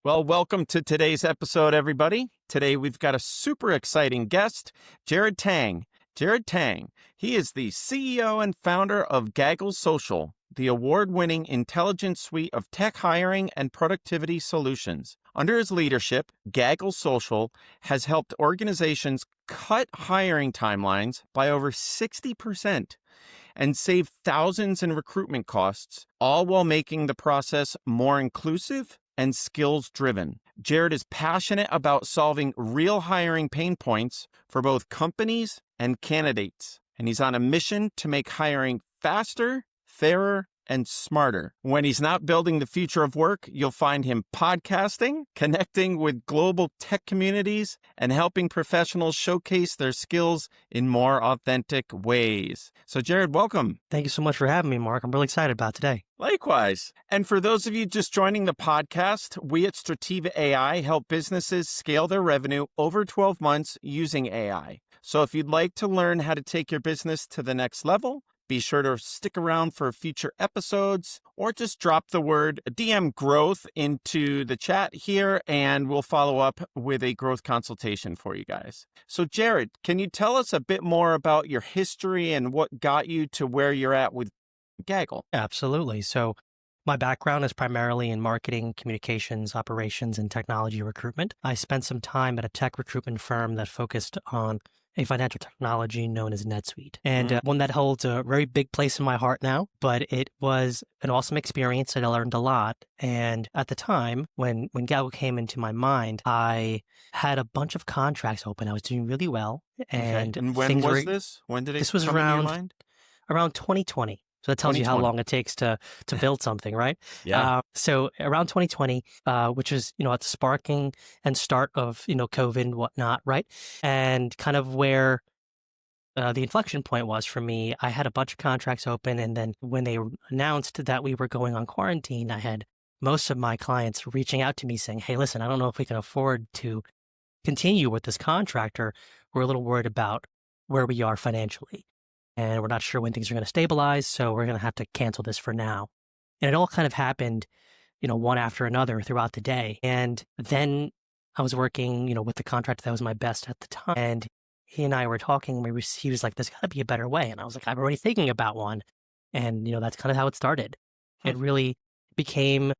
Well, welcome to today's episode, everybody. Today, we've got a super exciting guest, Jared Tang. Jared Tang, he is the CEO and founder of Gaggle Social, the award-winning intelligence suite of tech hiring and productivity solutions. Under his leadership, Gaggle Social has helped organizations cut hiring timelines by over 60% and save thousands in recruitment costs, all while making the process more inclusive and skills-driven. Jared is passionate about solving real hiring pain points for both companies and candidates, and he's on a mission to make hiring faster, fairer, and smarter. When he's not building the future of work, you'll find him podcasting, connecting with global tech communities, and helping professionals showcase their skills in more authentic ways. So Jared, welcome. Thank you so much for having me, Mark. I'm really excited about today. Likewise. And for those of you just joining the podcast, we at Strativa AI help businesses scale their revenue over 12 months using AI. So if you'd like to learn how to take your business to the next level, be sure to stick around for future episodes or just drop the word DM growth into the chat here and we'll follow up with a growth consultation for you guys. So Jared, can you tell us a bit more about your history and what got you to where you're at with Gaggle? Absolutely. So my background is primarily in marketing, communications, operations, and technology recruitment. I spent some time at a tech recruitment firm that focused on a financial technology known as NetSuite, and one that holds a very big place in my heart now, but it was an awesome experience and I learned a lot. And at the time, when Gaggle came into my mind, I had a bunch of contracts open. I was doing really well. And, okay. And when was this? When did it This was come into your mind? around 2020. So that tells you how long it takes to build something, right? Yeah. So around 2020, which is, at the sparking and start of, COVID and whatnot, right? And kind of where the inflection point was for me, I had a bunch of contracts open. And then when they announced that we were going on quarantine, I had most of my clients reaching out to me saying, hey, listen, I don't know if we can afford to continue with this contractor. We're a little worried about where we are financially. And we're not sure when things are going to stabilize, so we're going to have to cancel this for now. And it all kind of happened, one after another throughout the day. And then I was working, with the contractor that was my best at the time. And he and I were talking. He was like, there's got to be a better way. And I was like, I'm already thinking about one. And, that's kind of how it started. It really became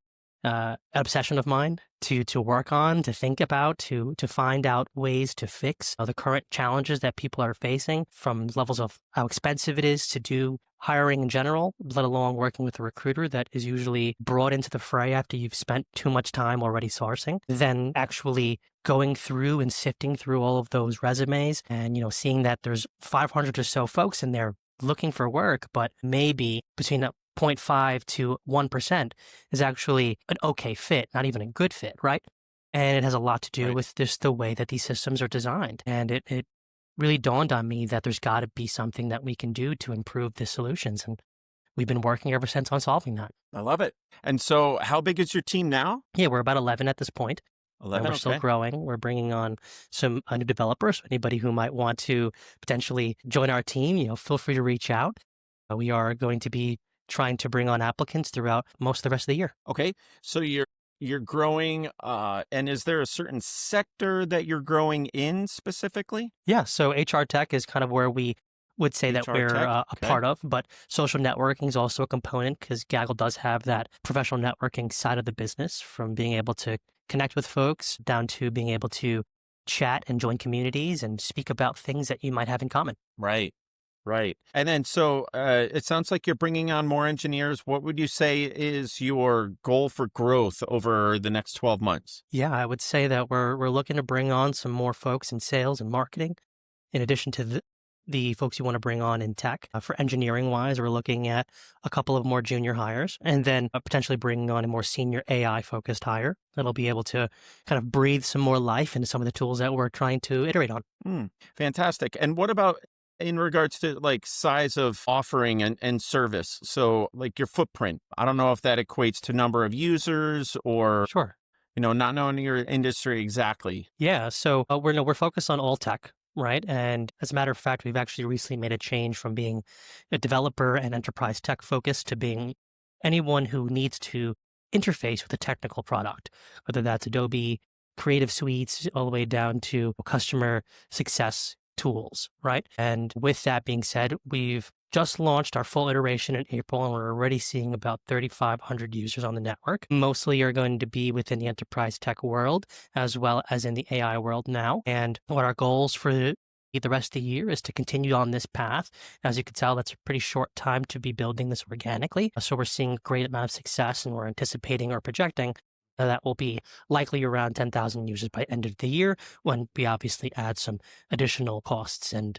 an obsession of mine to work on, to think about, to find out ways to fix the current challenges that people are facing, from levels of how expensive it is to do hiring in general, let alone working with a recruiter that is usually brought into the fray after you've spent too much time already sourcing, then actually going through and sifting through all of those resumes and, seeing that there's 500 or so folks in there looking for work, but maybe between 0.5 to 1% is actually an okay fit, not even a good fit, right? And it has a lot to do with just the way that these systems are designed. And it really dawned on me that there's got to be something that we can do to improve the solutions. And we've been working ever since on solving that. I love it. And so how big is your team now? Yeah, we're about 11 at this point. 11, and we're still growing. We're bringing on some new developers. Anybody who might want to potentially join our team, feel free to reach out. We are going to be trying to bring on applicants throughout most of the rest of the year. Okay. So you're growing, and is there a certain sector that you're growing in specifically? Yeah. So HR tech is kind of where we would say that we're a part of, but social networking is also a component because Gaggle does have that professional networking side of the business, from being able to connect with folks down to being able to chat and join communities and speak about things that you might have in common. Right. Right. And then, so it sounds like you're bringing on more engineers. What would you say is your goal for growth over the next 12 months? Yeah, I would say that we're looking to bring on some more folks in sales and marketing, in addition to the folks you want to bring on in tech. For engineering wise, we're looking at a couple of more junior hires, and then potentially bringing on a more senior AI focused hire that'll be able to kind of breathe some more life into some of the tools that we're trying to iterate on. Fantastic. And what about in regards to like size of offering and service? So like your footprint, I don't know if that equates to number of users or, Sure. Not knowing your industry exactly. Yeah. So we're focused on all tech, right? And as a matter of fact, we've actually recently made a change from being a developer and enterprise tech focused to being anyone who needs to interface with a technical product, whether that's Adobe Creative Suites all the way down to customer success tools, right? And with that being said, we've just launched our full iteration in April, and we're already seeing about 3,500 users on the network. Mostly are going to be within the enterprise tech world, as well as in the AI world now. And what our goals for the rest of the year is to continue on this path. As you can tell, that's a pretty short time to be building this organically. So we're seeing a great amount of success, and we're anticipating or projecting that will be likely around 10,000 users by end of the year, when we obviously add some additional costs and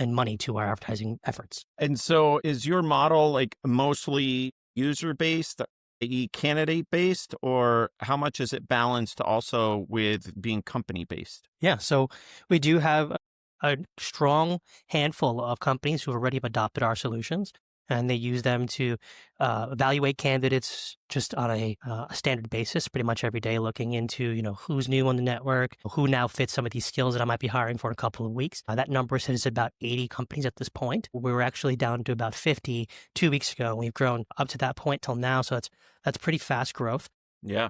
money to our advertising efforts. And so is your model like mostly user-based, i.e. candidate-based, or how much is it balanced also with being company-based? Yeah, so we do have a strong handful of companies who already have adopted our solutions, and they use them to evaluate candidates just on a standard basis, pretty much every day, looking into, who's new on the network, who now fits some of these skills that I might be hiring for in a couple of weeks. That number is about 80 companies at this point. We were actually down to about 50 2 weeks ago. We've grown up to that point till now, so that's pretty fast growth. Yeah.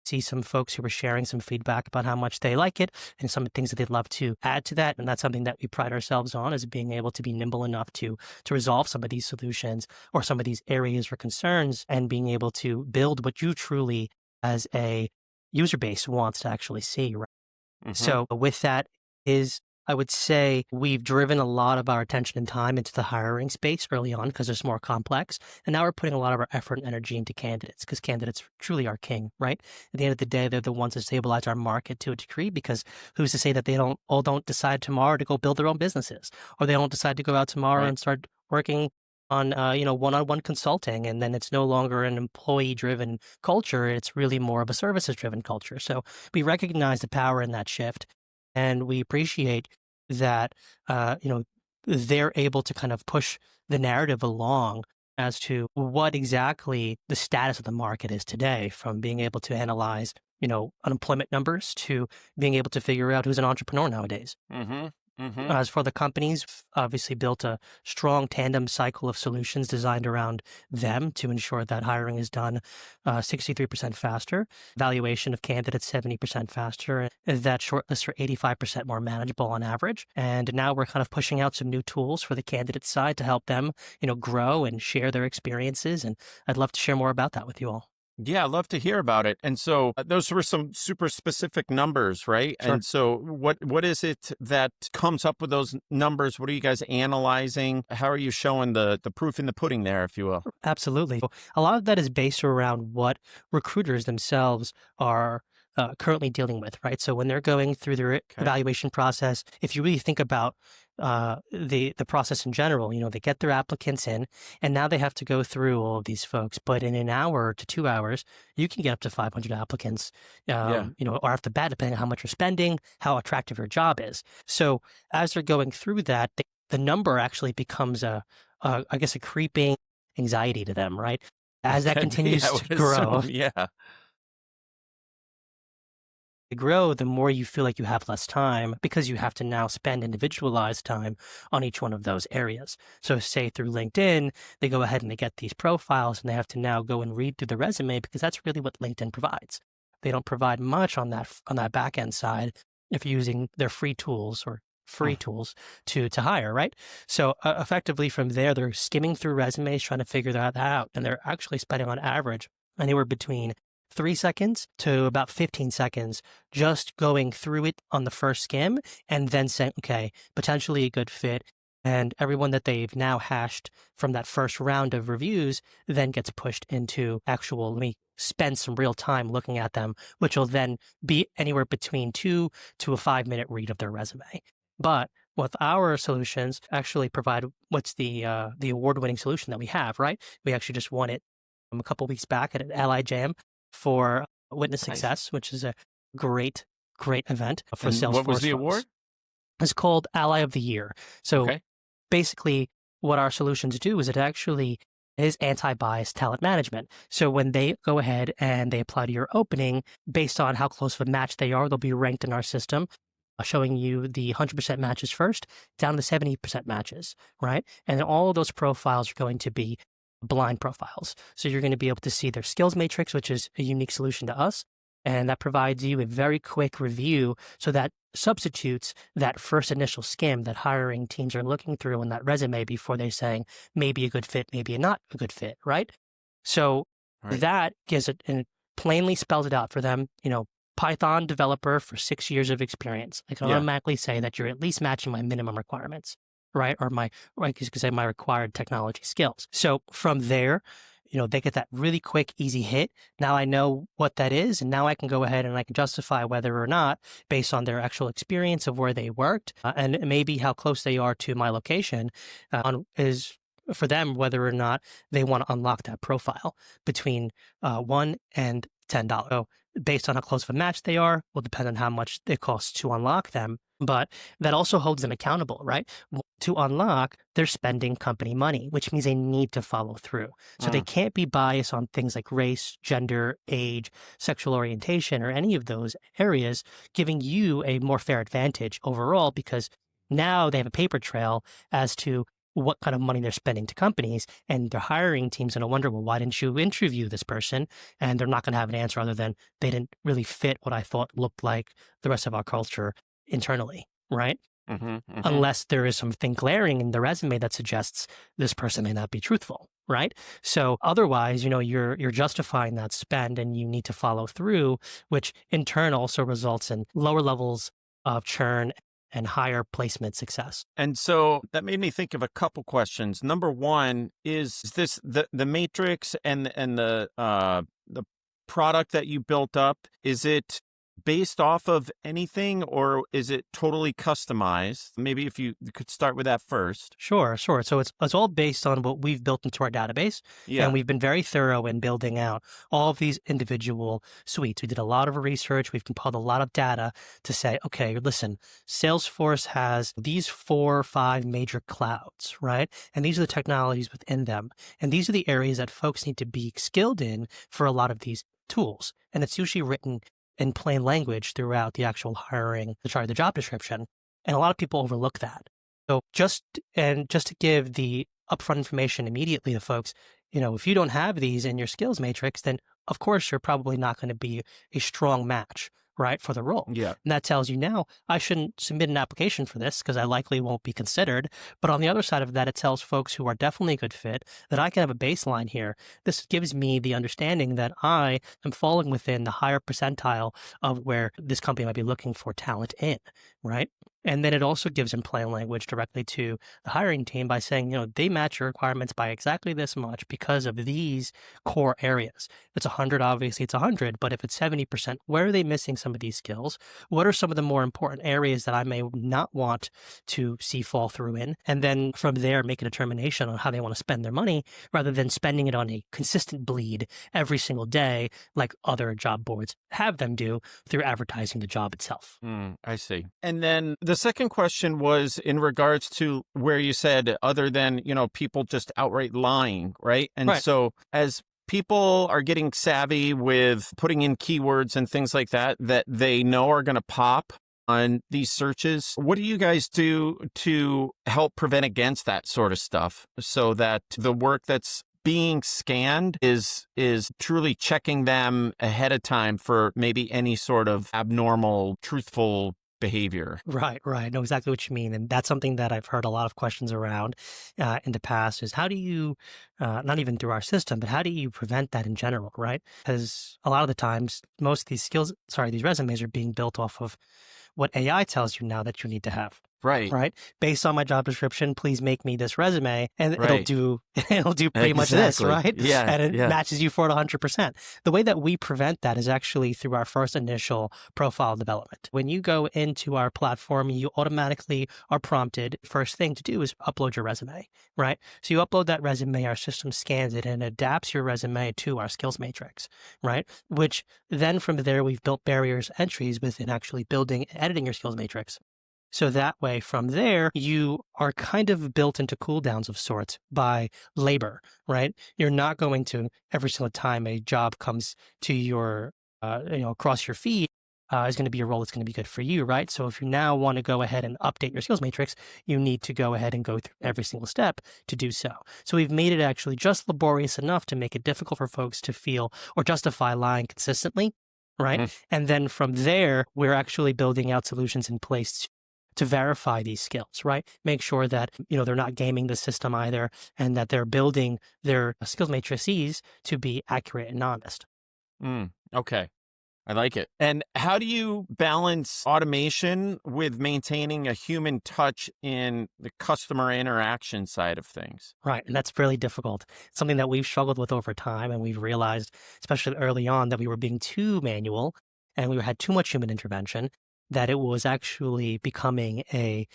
See some folks who were sharing some feedback about how much they like it and some things that they'd love to add to that. And that's something that we pride ourselves on, is being able to be nimble enough to resolve some of these solutions or some of these areas or concerns, and being able to build what you truly as a user base wants to actually see. Right? Mm-hmm. So with that I would say we've driven a lot of our attention and time into the hiring space early on because it's more complex. And now we're putting a lot of our effort and energy into candidates, because candidates truly are king, right? At the end of the day, they're the ones that stabilize our market to a degree, because who's to say that they don't decide tomorrow to go build their own businesses, or they don't decide to go out tomorrow and start working on, one-on-one consulting, and then it's no longer an employee-driven culture. It's really more of a services-driven culture. So we recognize the power in that shift. And we appreciate that, they're able to kind of push the narrative along as to what exactly the status of the market is today, from being able to analyze, unemployment numbers to being able to figure out who's an entrepreneur nowadays. Mm-hmm. Mm-hmm. As for the companies, obviously built a strong tandem cycle of solutions designed around them to ensure that hiring is done 63% faster, evaluation of candidates 70% faster, and that shortlists are 85% more manageable on average. And now we're kind of pushing out some new tools for the candidate side to help them, grow and share their experiences. And I'd love to share more about that with you all. Yeah, I'd love to hear about it. And so those were some super specific numbers, right? Sure. And so what is it that comes up with those numbers? What are you guys analyzing? How are you showing the proof in the pudding there, if you will? Absolutely. A lot of that is based around what recruiters themselves are currently dealing with, right? So when they're going through their evaluation process, if you really think about the process in general, they get their applicants in, and now they have to go through all of these folks. But in an hour to 2 hours, you can get up to 500 applicants, or off the bat, depending on how much you're spending, how attractive your job is. So as they're going through that, the number actually becomes a creeping anxiety to them, right? As that continues to grow. Grow, the more you feel like you have less time, because you have to now spend individualized time on each one of those areas. So say through LinkedIn, they go ahead and they get these profiles, and they have to now go and read through the resume, because that's really what LinkedIn provides. They don't provide much on that back end side if you're using their free tools to hire, right? So effectively from there, they're skimming through resumes, trying to figure that out. And they're actually spending on average anywhere between 3 seconds to about 15 seconds just going through it on the first skim, and then saying, okay, potentially a good fit. And everyone that they've now hashed from that first round of reviews then gets pushed into actual, let me spend some real time looking at them, which will then be anywhere between 2 to a 5 minute read of their resume. But with our solutions, actually provide what's the award-winning solution that we have, right? We actually just won it a couple weeks back at an Ally Jam for Witness Success, which is a great event for Salesforce. What was the award? It's called Ally of the Year. So basically what our solutions do is it actually is anti-bias talent management. So when they go ahead and they apply to your opening, based on how close of a match they are, they'll be ranked in our system, showing you the 100% matches first, down to the 70% matches, right? And all of those profiles are going to be blind profiles. So you're going to be able to see their skills matrix, which is a unique solution to us. And that provides you a very quick review. So that substitutes that first initial skim that hiring teams are looking through in that resume before they're saying maybe a good fit, maybe not a good fit, right? So that gives it and plainly spells it out for them, Python developer for 6 years of experience. I can automatically say that you're at least matching my minimum requirements, right? Or I could say my required technology skills. So from there, they get that really quick, easy hit. Now I know what that is, and now I can go ahead and I can justify whether or not, based on their actual experience of where they worked, and maybe how close they are to my location, is for them whether or not they want to unlock that profile between $1 and $10. So based on how close of a match they are, will depend on how much it costs to unlock them. But that also holds them accountable, right? To unlock, they're spending company money, which means they need to follow through. So they can't be biased on things like race, gender, age, sexual orientation, or any of those areas, giving you a more fair advantage overall because now they have a paper trail as to what kind of money they're spending to companies, and their hiring team's going to wonder, well, why didn't you interview this person? And they're not going to have an answer other than they didn't really fit what I thought looked like the rest of our culture internally, right? Unless there is something glaring in the resume that suggests this person may not be truthful, right? So otherwise, you're justifying that spend and you need to follow through, which in turn also results in lower levels of churn and higher placement success. And so that made me think of a couple questions. Number one, is this the matrix and the product that you built up, is it based off of anything or is it totally customized? Maybe if you could start with that first. Sure. So it's all based on what we've built into our database. Yeah. And we've been very thorough in building out all of these individual suites. We did a lot of research. We've compiled a lot of data to say, okay, listen, Salesforce has these 4 or 5 major clouds, right? And these are the technologies within them. And these are the areas that folks need to be skilled in for a lot of these tools. And it's usually written in plain language throughout the actual the job description. And a lot of people overlook that. So just to give the upfront information immediately to folks, if you don't have these in your skills matrix, then of course you're probably not going to be a strong match, right, for the role. Yeah. And that tells you now I shouldn't submit an application for this because I likely won't be considered. But on the other side of that, it tells folks who are definitely a good fit that I can have a baseline here. This gives me the understanding that I am falling within the higher percentile of where this company might be looking for talent in, right? And then it also gives in plain language directly to the hiring team by saying, they match your requirements by exactly this much because of these core areas. If it's 100, obviously it's 100, but if it's 70%, where are they missing some of these skills? What are some of the more important areas that I may not want to see fall through in? And then from there, make a determination on how they want to spend their money rather than spending it on a consistent bleed every single day like other job boards have them do through advertising the job itself. I see. And then the second question was in regards to where you said other than, people just outright lying, right? And right. So as people are getting savvy with putting in keywords and things like that they know are going to pop on these searches, what do you guys do to help prevent against that sort of stuff so that the work that's being scanned is truly checking them ahead of time for maybe any sort of abnormal, truthful behavior? Right. I know exactly what you mean. And that's something that I've heard a lot of questions around in the past is how do you, not even through our system, but how do you prevent that in general, right? Because a lot of the times, most of these these resumes are being built off of what AI tells you now that you need to have. Right. Based on my job description, please make me this resume, and it'll do pretty much this, right? Yeah. And it matches you for it 100%. The way that we prevent that is actually through our first initial profile development. When you go into our platform, you automatically are prompted. First thing to do is upload your resume, right? So you upload that resume, our system scans it and adapts your resume to our skills matrix, right? Which then from there, we've built barriers, entries within actually building and editing your skills matrix. So that way, from there, you are kind of built into cooldowns of sorts by labor, right? You're not going to, every single time a job comes to your, across your feed, is going to be a role that's going to be good for you, right? So if you now want to go ahead and update your skills matrix, you need to go ahead and go through every single step to do so. So we've made it actually just laborious enough to make it difficult for folks to feel or justify lying consistently, right? And then from there, we're actually building out solutions in place to verify these skills, right? Make sure that, they're not gaming the system either, and that they're building their skills matrices to be accurate and honest. Okay. I like it. And how do you balance automation with maintaining a human touch in the customer interaction side of things? Right. And that's really difficult. It's something that we've struggled with over time. And we've realized, especially early on, that we were being too manual and we had too much human intervention, that it was actually becoming a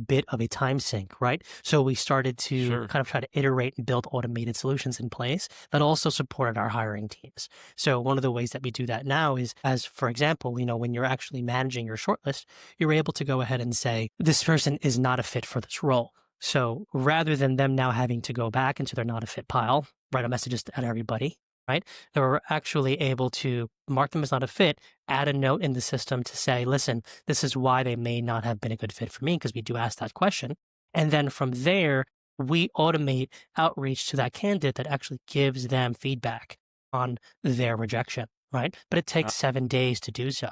bit of a time sink, right? So we started to kind of try to iterate and build automated solutions in place that also supported our hiring teams. So one of the ways that we do that now is, as for example, when you're actually managing your shortlist, you're able to go ahead and say, this person is not a fit for this role. So rather than them now having to go back into their not a fit pile, write a message at everybody, right? They were actually able to mark them as not a fit, add a note in the system to say, listen, this is why they may not have been a good fit for me, because we do ask that question. And then from there, we automate outreach to that candidate that actually gives them feedback on their rejection, right? But it takes 7 days to do so,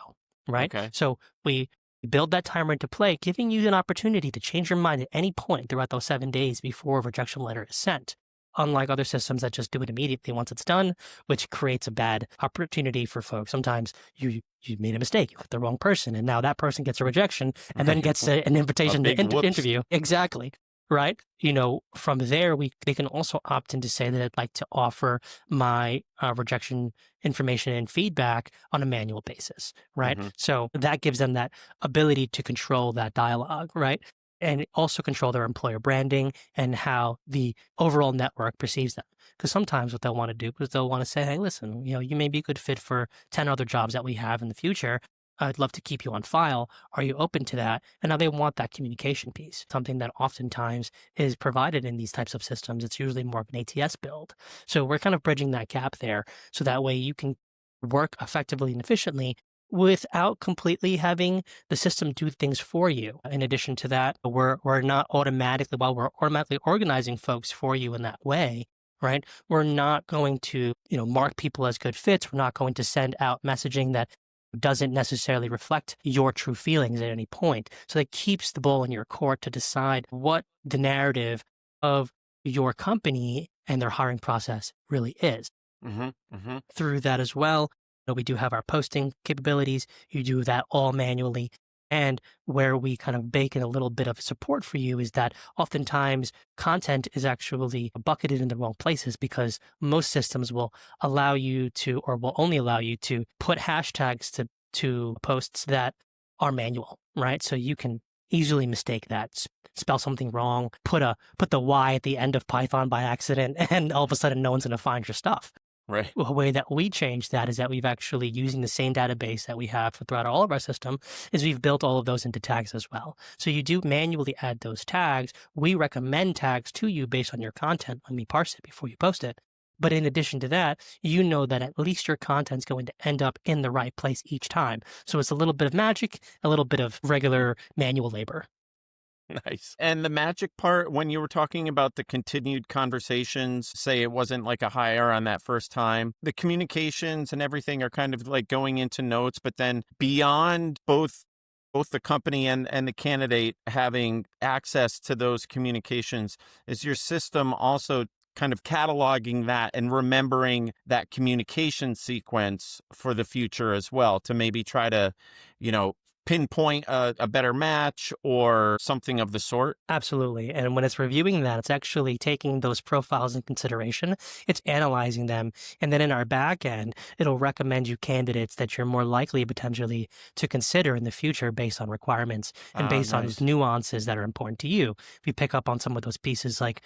right? Okay. So we build that timer into play, giving you an opportunity to change your mind at any point throughout those 7 days before a rejection letter is sent. Unlike other systems that just do it immediately once it's done, which creates a bad opportunity for folks. Sometimes you made a mistake, you hit the wrong person, and now that person gets a rejection and then gets an invitation to interview. Exactly. Right? From there, they can also opt in to say that I'd like to offer my rejection information and feedback on a manual basis, right? So that gives them that ability to control that dialogue, right? And also control their employer branding and how the overall network perceives them. Because sometimes what they'll want to do is they'll want to say, hey, listen, you may be a good fit for 10 other jobs that we have in the future. I'd love to keep you on file. Are you open to that? And now they want that communication piece, something that oftentimes is provided in these types of systems. It's usually more of an ATS build. So we're kind of bridging that gap there. So that way you can work effectively and efficiently without completely having the system do things for you. In addition to that, we're not automatically, while we're automatically organizing folks for you in that way, right? We're not going to, mark people as good fits. We're not going to send out messaging that doesn't necessarily reflect your true feelings at any point. So that keeps the ball in your court to decide what the narrative of your company and their hiring process really is. Through that as well, we do have our posting capabilities. You do that all manually. And where we kind of bake in a little bit of support for you is that oftentimes content is actually bucketed in the wrong places, because most systems will allow you to, or will only allow you to, put hashtags to posts that are manual, right? So you can easily mistake that, spell something wrong, put the Y at the end of Python by accident, and all of a sudden no one's going to find your stuff. Right. The way that we change that is that we've actually, using the same database that we have throughout all of our system, is we've built all of those into tags as well. So you do manually add those tags. We recommend tags to you based on your content when we parse it before you post it. But in addition to that, that at least your content's going to end up in the right place each time. So it's a little bit of magic, a little bit of regular manual labor. Nice. And the magic part, when you were talking about the continued conversations, say it wasn't like a hire on that first time, the communications and everything are kind of like going into notes, but then beyond both the company and the candidate having access to those communications, is your system also kind of cataloging that and remembering that communication sequence for the future as well, to maybe try to, pinpoint a better match or something of the sort? Absolutely. And when it's reviewing that, it's actually taking those profiles in consideration. It's analyzing them. And then in our back end, it'll recommend you candidates that you're more likely potentially to consider in the future based on requirements and based on nuances that are important to you. If you pick up on some of those pieces like,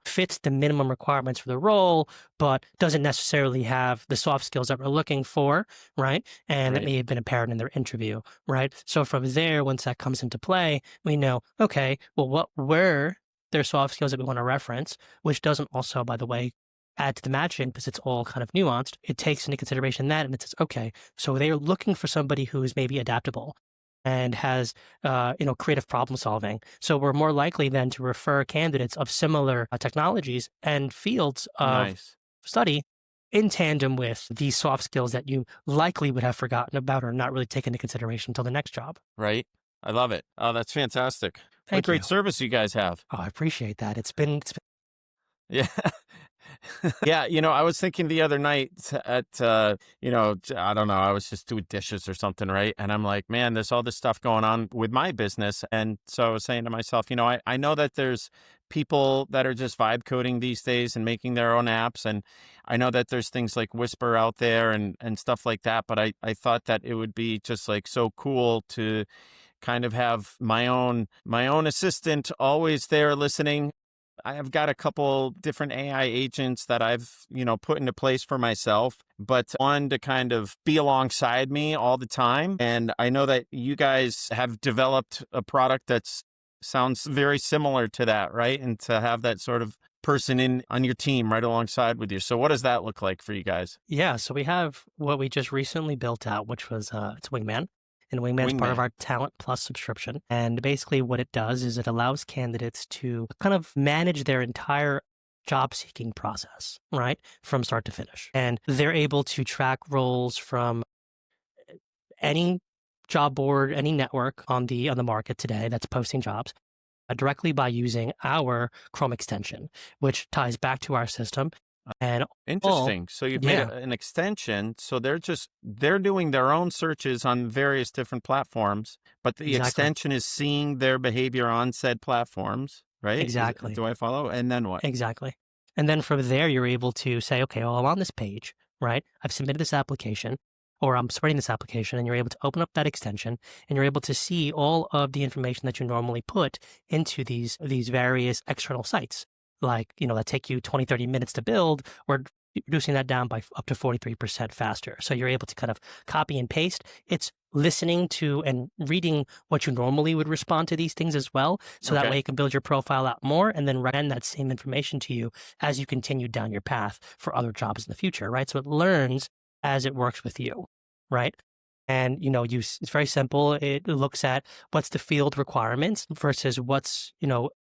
fits the minimum requirements for the role, but doesn't necessarily have the soft skills that we're looking for, right? And it may have been apparent in their interview, right? So from there, once that comes into play, we know, okay, well, what were their soft skills that we want to reference, which doesn't also, by the way, add to the matching, because it's all kind of nuanced, it takes into consideration that, and it says, okay, so they are looking for somebody who is maybe adaptable and has, creative problem solving. So we're more likely then to refer candidates of similar technologies and fields of Nice. study in tandem with these soft skills that you likely would have forgotten about or not really taken into consideration until the next job. Right. I love it. Oh, that's fantastic. What a Thank you. great service you guys have. Oh, I appreciate that. It's been Yeah. Yeah, I was thinking the other night at, I don't know, I was just doing dishes or something, right? And I'm like, man, there's all this stuff going on with my business. And so I was saying to myself, I know that there's people that are just vibe coding these days and making their own apps. And I know that there's things like Whisper out there and stuff like that. But I thought that it would be just like so cool to kind of have my own assistant always there listening. I have got a couple different AI agents that I've, put into place for myself, but one to kind of be alongside me all the time. And I know that you guys have developed a product that sounds very similar to that, right? And to have that sort of person in on your team right alongside with you. So what does that look like for you guys? Yeah, so we have what we just recently built out, which was it's Wingman. And Wingman is part of Wingman. our Talent Plus subscription. And basically what it does is it allows candidates to kind of manage their entire job seeking process, right? From start to finish. And they're able to track roles from any job board, any network on the market today that's posting jobs directly by using our Chrome extension, which ties back to our system. And Interesting. So you've made yeah, an extension. So they're doing their own searches on various different platforms, but the exactly, extension is seeing their behavior on said platforms, right? exactly. Do I follow? And then what? Exactly. And then from there, you're able to say, okay, well, I'm on this page, right? I've submitted this application or I'm submitting this application, and you're able to open up that extension and you're able to see all of the information that you normally put into these various external sites, like, that take you 20, 30 minutes to build. We're reducing that down by up to 43% faster. So you're able to kind of copy and paste. It's listening to and reading what you normally would respond to these things as well. So that way Okay. you can build your profile out more and then recommend that same information to you as you continue down your path for other jobs in the future, right? So it learns as it works with you, right? And, it's very simple. It looks at what's the field requirements versus what's,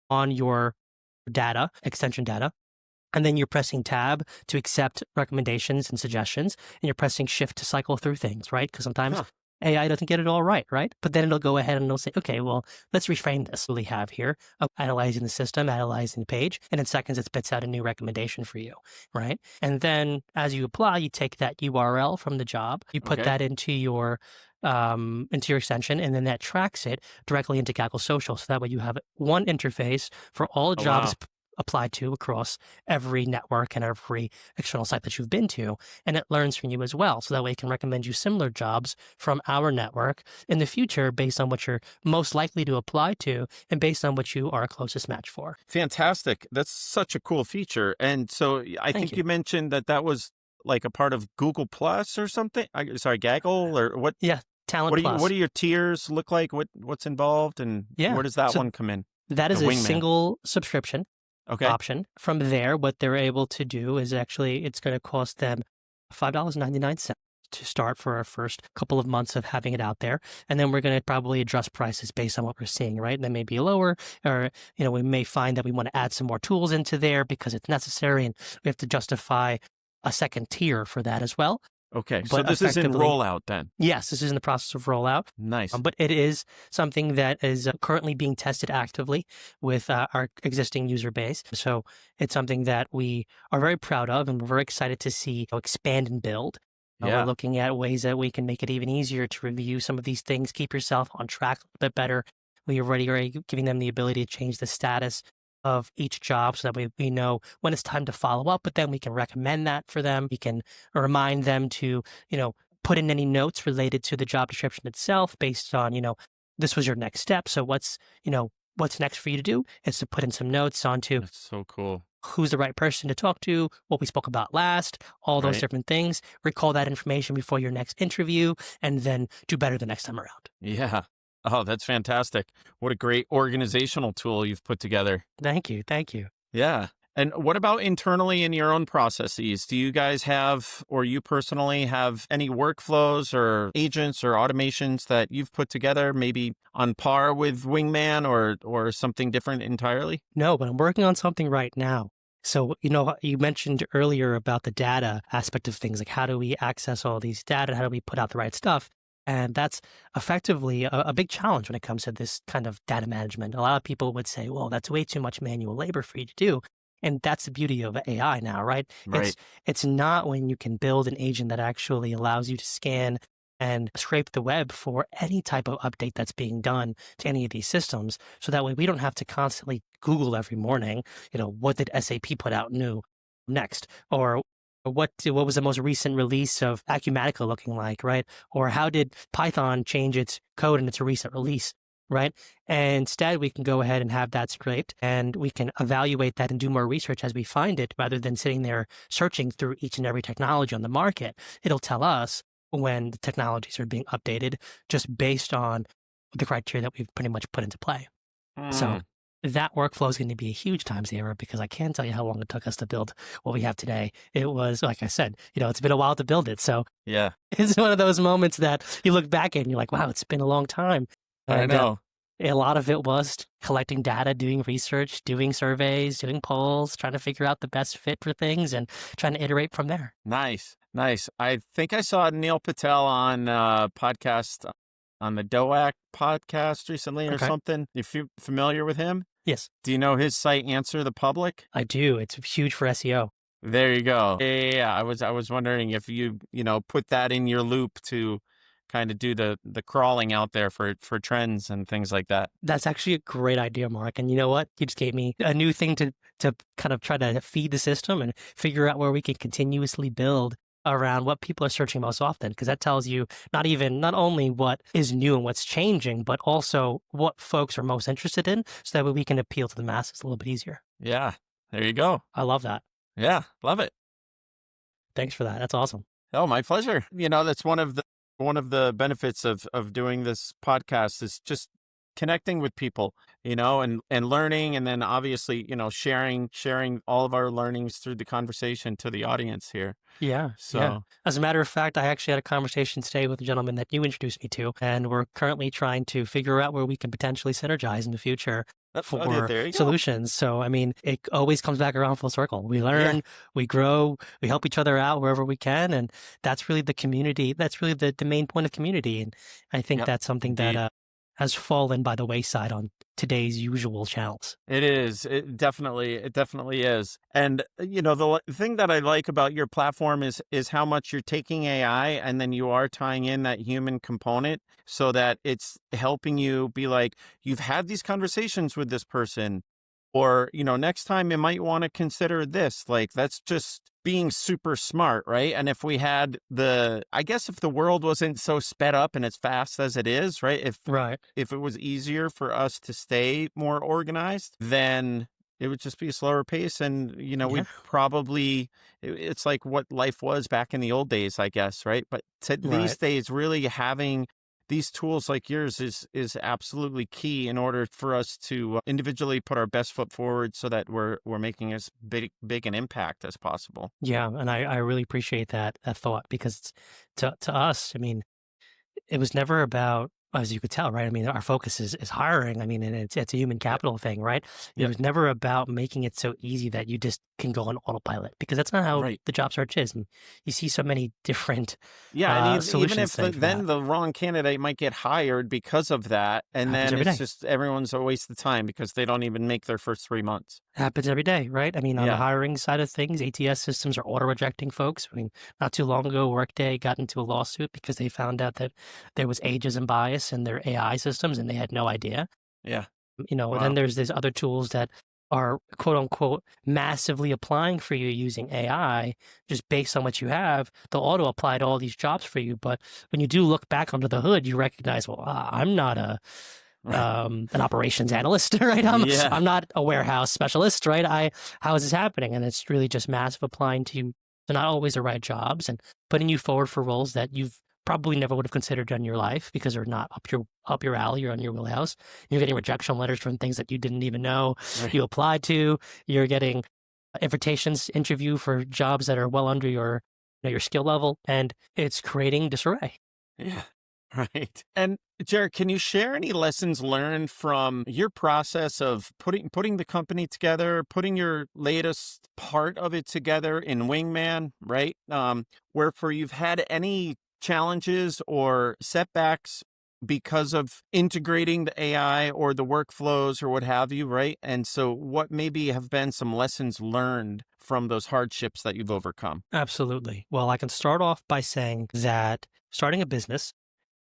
on your data, extension data. And then you're pressing tab to accept recommendations and suggestions, and you're pressing shift to cycle through things, right? Because sometimes Huh. AI doesn't get it all right? But then it'll go ahead and it'll say, okay, well, let's reframe this. What we have here, analyzing the system, analyzing the page, and in seconds it spits out a new recommendation for you, right? And then as you apply, you take that URL from the job, you put Okay. that into your extension, and then that tracks it directly into Gaggle Social. So that way you have one interface for all Oh, jobs wow. applied to across every network and every external site that you've been to. And it learns from you as well. So that way it can recommend you similar jobs from our network in the future based on what you're most likely to apply to and based on what you are a closest match for. Fantastic. That's such a cool feature. And so I Thank think you. you mentioned that was like a part of Google Plus or something. Sorry, Gaggle or what? Yeah, Talent Plus. What do your tiers look like? What's involved, and Yeah. where does that So one come in? that The is a Wingman. single subscription Okay. option. From there, what they're able to do is actually it's going to cost them $5.99 to start for our first couple of months of having it out there. And then we're going to probably adjust prices based on what we're seeing, right? They may be lower, or, we may find that we want to add some more tools into there because it's necessary and we have to justify a second tier for that as well. Okay. So But this is in effectively, rollout then. yes, this is in the process of rollout. Nice. But it is something that is currently being tested actively with our existing user base. So it's something that we are very proud of and we're very excited to see expand and build. We're Yeah. looking at ways that we can make it even easier to review some of these things, keep yourself on track a little bit better. We already are giving them the ability to change the status of each job so that we know when it's time to follow up with them. We can recommend that for them. We can remind them to, put in any notes related to the job description itself based on, this was your next step. So what's next for you to do is to put in some notes onto That's so cool. who's the right person to talk to, what we spoke about last, all those Right. different things. Recall that information before your next interview and then do better the next time around. Yeah. Oh, that's fantastic. What a great organizational tool you've put together. Thank you. Thank you. Yeah. And what about internally in your own processes? Do you guys have, or you personally have any workflows or agents or automations that you've put together, maybe on par with Wingman or something different entirely? No, but I'm working on something right now. So, you mentioned earlier about the data aspect of things, like how do we access all these data? How do we put out the right stuff? And that's effectively a big challenge when it comes to this kind of data management. A lot of people would say, well, that's way too much manual labor for you to do. And that's the beauty of AI now, right? Right. It's not when you can build an agent that actually allows you to scan and scrape the web for any type of update that's being done to any of these systems. So that way we don't have to constantly Google every morning, what did SAP put out new next? Or what was the most recent release of Acumatica looking like, right? Or how did Python change its code in its recent release, right? And instead, we can go ahead and have that scraped, and we can evaluate that and do more research as we find it, rather than sitting there searching through each and every technology on the market. It'll tell us when the technologies are being updated just based on the criteria that we've pretty much put into play. So that workflow is going to be a huge time saver, because I can't tell you how long it took us to build what we have today. It was, like I said, it's been a while to build it. So Yeah, it's one of those moments that you look back at and you're like, wow, it's been a long time. I And know. a lot of it was collecting data, doing research, doing surveys, doing polls, trying to figure out the best fit for things and trying to iterate from there. Nice, nice. I think I saw Neil Patel on podcast on the DOAC podcast recently or Okay. something. If you're familiar with him, Yes, do you know his site Answer the Public? I do. It's huge for SEO. There you go. Yeah. I was wondering if you put that in your loop to kind of do the crawling out there for trends and things like that. That's actually a great idea, Mark. And you know what? You just gave me a new thing to kind of try to feed the system and figure out where we can continuously build around what people are searching most often, because that tells you not only what is new and what's changing, but also what folks are most interested in, so that way we can appeal to the masses a little bit easier. Yeah. There you go. I love that. Yeah. Love it. Thanks for that. That's awesome. Oh, my pleasure. That's one of the benefits of doing this podcast is just connecting with people, and learning, and then obviously, sharing all of our learnings through the conversation to the audience here. Yeah. So As a matter of fact, I actually had a conversation today with a gentleman that you introduced me to, and we're currently trying to figure out where we can potentially synergize in the future for there you go. solutions. So, I mean, it always comes back around full circle. We learn, we grow, we help each other out wherever we can. And that's really the community. That's really the main point of community. And I think Yep, that's something indeed. that has fallen by the wayside on today's usual channels. It is. It definitely is. And the thing that I like about your platform is how much you're taking AI and then you are tying in that human component so that it's helping you be like, you've had these conversations with this person, or next time you might want to consider this. Like, that's just being super smart, right? And if we had I guess if the world wasn't so sped up and as fast as it is, right? Right. If it was easier for us to stay more organized, then it would just be a slower pace. And, Yeah. we'd probably, it's like what life was back in the old days, I guess, right? But these Right. days, really having these tools like yours is absolutely key in order for us to individually put our best foot forward so that we're making as big an impact as possible. Yeah. And I really appreciate that thought, because to us, I mean, it was never about, as you could tell, right? I mean, our focus is hiring. I mean, and it's a human capital thing, right? It Yep. was never about making it so easy that you just can go on autopilot, because that's not how Right. the job search is. And you see so many different Yeah, and even solutions if today for then that. the wrong candidate might get hired because of that, and Happens then every it's day. just everyone's a waste of time because they don't even make their first 3 months. Happens every day, right? I mean, on the Yeah, hiring side of things, ATS systems are auto rejecting folks. I mean, not too long ago, Workday got into a lawsuit because they found out that there was ageism bias in their AI systems, and they had no idea. yeah. And Wow. then there's these other tools that are quote unquote massively applying for you using AI just based on what you have. They'll auto apply to all these jobs for you. But when you do look back under the hood, you recognize, well, I'm not an operations analyst, right? Yeah, I'm not a warehouse specialist, right? How is this happening? And it's really just massive applying to not always the right jobs, and putting you forward for roles that you've probably never would have considered in your life because they're not up your alley or on your wheelhouse. You're getting rejection letters from things that you didn't even know right. you applied to. You're getting invitations to interview for jobs that are well under your skill level, and it's creating disarray. Yeah. Right. And Jared, can you share any lessons learned from your process of putting the company together, putting your latest part of it together in Wingman, right? Where for you've had any challenges or setbacks because of integrating the AI or the workflows or what have you, right? And so what maybe have been some lessons learned from those hardships that you've overcome? Absolutely. Well, I can start off by saying that starting a business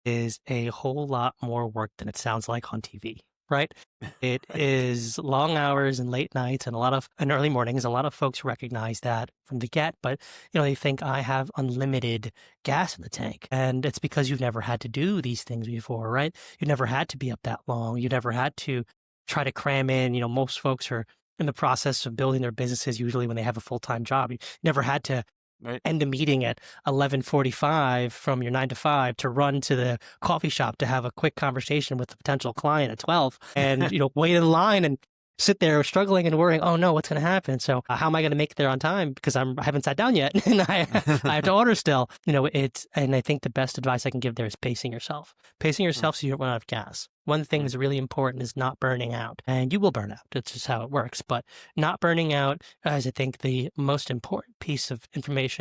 is a whole lot more work than it sounds like on TV, right? It is long hours and late nights and and early mornings. A lot of folks recognize that from the get, but they think I have unlimited gas in the tank. And it's because you've never had to do these things before, right? You never had to be up that long. You never had to try to cram in. Most folks are in the process of building their businesses usually when they have a full-time job. You never had to Right. end a meeting at 11:45 from your 9 to 5 to run to the coffee shop to have a quick conversation with a potential client at 12 and, wait in line and sit there struggling and worrying, oh no, what's going to happen? So how am I going to make it there on time? Because I haven't sat down yet and I have to order still. And I think the best advice I can give there is pacing yourself. Pacing yourself so you don't run out of gas. One thing that's really important is not burning out, and you will burn out. It's just how it works. But not burning out is, I think, the most important piece of advice